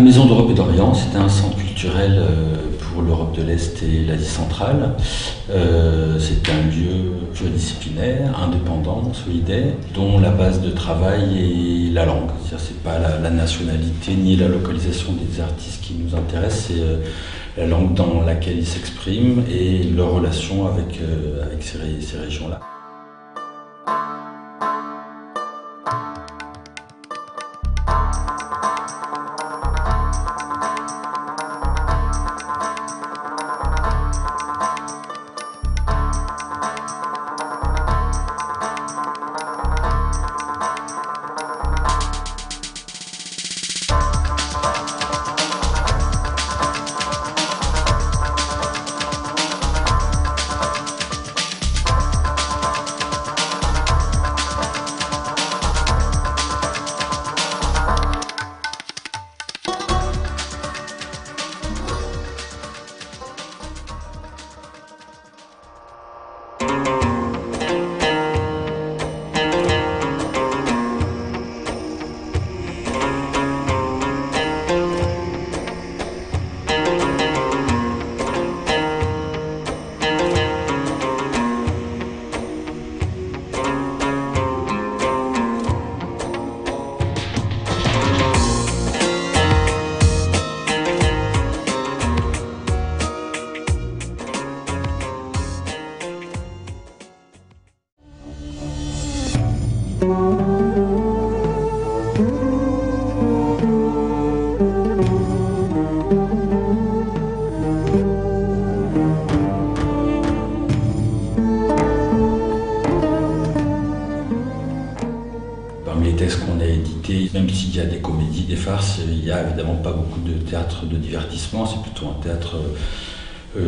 Maison d'Europe et d'Orient, c'était un centre culturel pour l'Europe de l'Est et l'Asie centrale. C'était un lieu pluridisciplinaire, indépendant, solidaire, dont la base de travail est la langue. C'est-à-dire c'est pas la nationalité ni la localisation des artistes qui nous intéressent, c'est la langue dans laquelle ils s'expriment et leur relation avec ces régions-là. Parmi les textes qu'on a édités, même s'il y a des comédies, des farces, il n'y a évidemment pas beaucoup de théâtre de divertissement, c'est plutôt un théâtre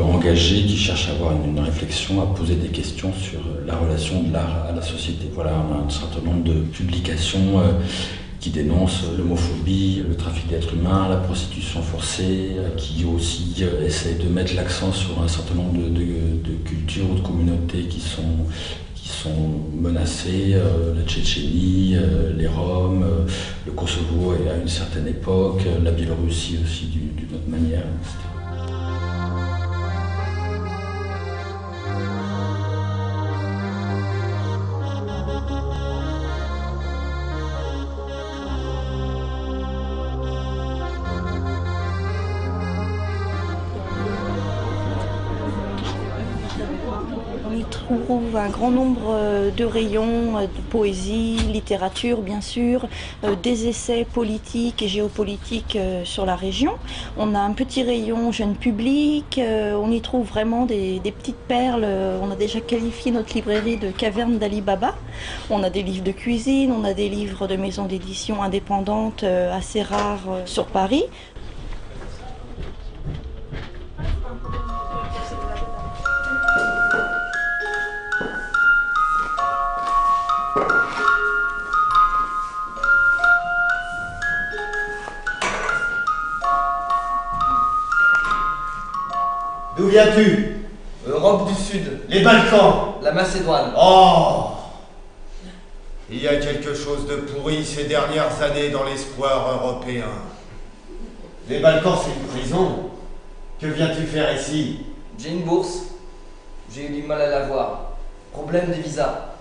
engagé qui cherche à avoir une réflexion, à poser des questions sur la relation de l'art à la société. Voilà, on a un certain nombre de publications qui dénoncent l'homophobie, le trafic d'êtres humains, la prostitution forcée, qui aussi essayent de mettre l'accent sur un certain nombre de cultures ou de communautés qui sont menacées, la Tchétchénie, les Roms, le Kosovo à une certaine époque, la Biélorussie aussi d'une autre manière, etc. On y trouve un grand nombre de rayons, de poésie, littérature bien sûr, des essais politiques et géopolitiques sur la région. On a un petit rayon jeune public, on y trouve vraiment des petites perles. On a déjà qualifié notre librairie de caverne d'Ali Baba. On a des livres de cuisine, on a des livres de maisons d'édition indépendantes assez rares sur Paris. D'où viens-tu? Europe du Sud. Les Balkans. La Macédoine. Oh! Il y a quelque chose de pourri ces dernières années dans l'espoir européen. Les Balkans, c'est une prison. Que viens-tu faire ici? J'ai une bourse. J'ai eu du mal à l'avoir. Problème des visas.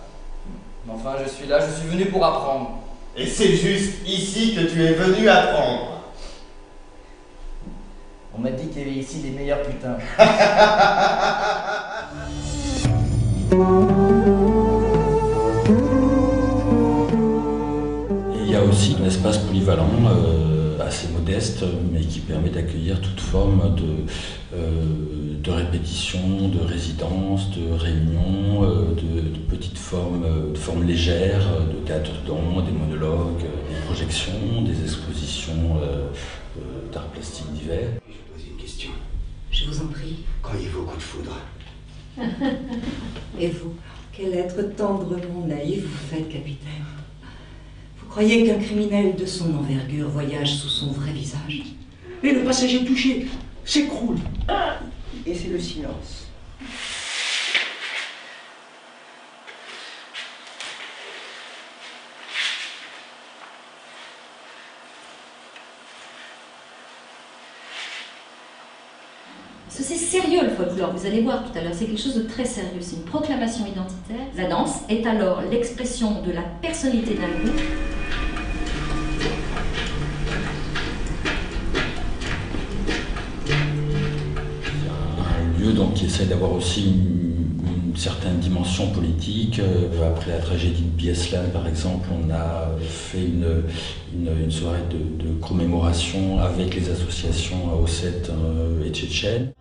Mais enfin, je suis là, je suis venu pour apprendre. Et c'est juste ici que tu es venu apprendre. On m'a dit qu'il y avait ici les meilleurs putains. Et il y a aussi un espace polyvalent, assez modeste, mais qui permet d'accueillir toute forme de répétition, de résidence, de réunion, de petites formes, de formes légères, de théâtre d'ombre, des monologues, des projections, des expositions d'art plastique divers. Je vous pose une question. Je vous en prie. Croyez-vous au coup de foudre? Et vous, quel être tendrement naïf vous faites, capitaine. Vous croyez qu'un criminel de son envergure voyage sous son vrai visage? Et le passager touché s'écroule. Et c'est le silence. C'est sérieux le folklore, vous allez voir tout à l'heure, c'est quelque chose de très sérieux, c'est une proclamation identitaire. La danse est alors l'expression de la personnalité d'un groupe. Un lieu donc, qui essaie d'avoir aussi une certaine dimension politique. Après la tragédie de Bieslan, par exemple, on a fait une soirée de commémoration avec les associations ossètes et tchétchènes.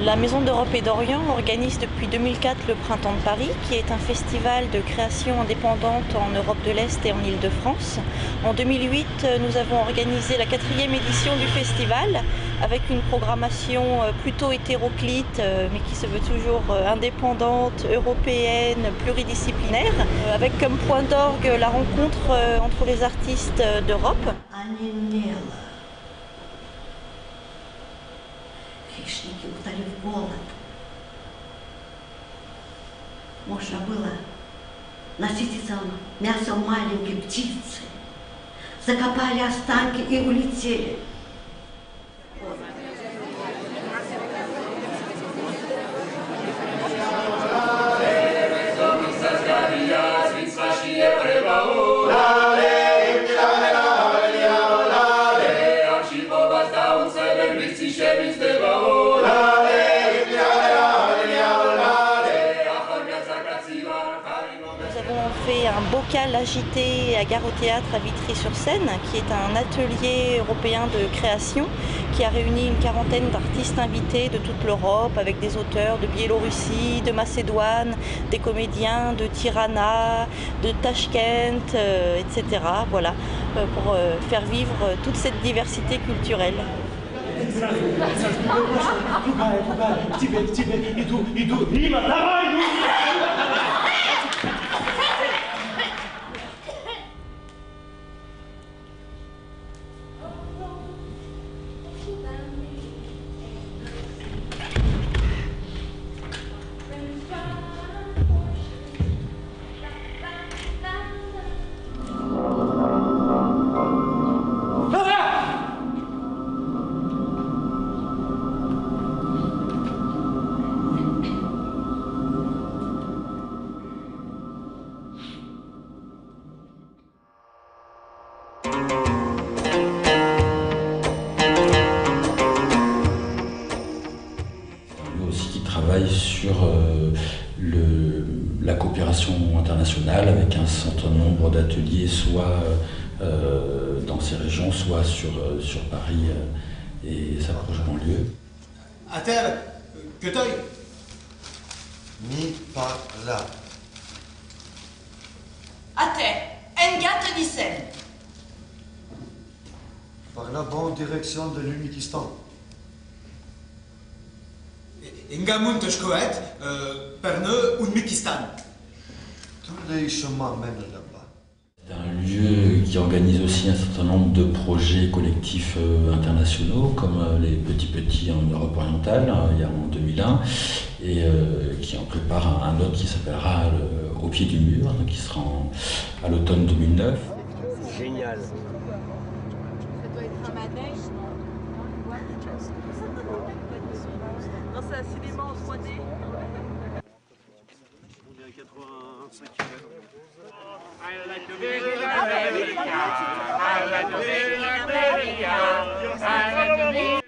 La Maison d'Europe et d'Orient organise depuis 2004 le Printemps de Paris, qui est un festival de création indépendante en Europe de l'Est et en Île-de-France. En 2008, nous avons organisé la 4e édition du festival, avec une programmation plutôt hétéroclite, mais qui se veut toujours indépendante, européenne, pluridisciplinaire, avec comme point d'orgue la rencontre entre les artistes d'Europe. Хищники устали в голод. Можно было насытиться мясом маленькой птицы. Закопали останки и улетели. Un bocal agité à Gare au Théâtre à Vitry-sur-Seine, qui est un atelier européen de création qui a réuni une quarantaine d'artistes invités de toute l'Europe, avec des auteurs de Biélorussie, de Macédoine, des comédiens de Tirana, de Tachkent, etc. Voilà, pour faire vivre toute cette diversité culturelle. Sur la coopération internationale avec un certain nombre d'ateliers, soit dans ces régions, soit sur Paris et sa proche banlieue. À terre, que t'ailles. Ni par là. À terre, Engat Nissen. Par la bonne direction de l'Uzbékistan. Ingamunt Shkoet, Perneux, Ouzbékistan. Tous les chemins mènent là-bas. C'est un lieu qui organise aussi un certain nombre de projets collectifs internationaux, comme les Petits en Europe orientale, il y a en 2001, et qui en prépare un autre qui s'appellera Au pied du mur, qui sera à l'automne 2009. Génial. Ça doit être un manège. Non, c'est un cinéma en 3D. On dirait 85 km. I like to be in America. I like to be in America. I like to be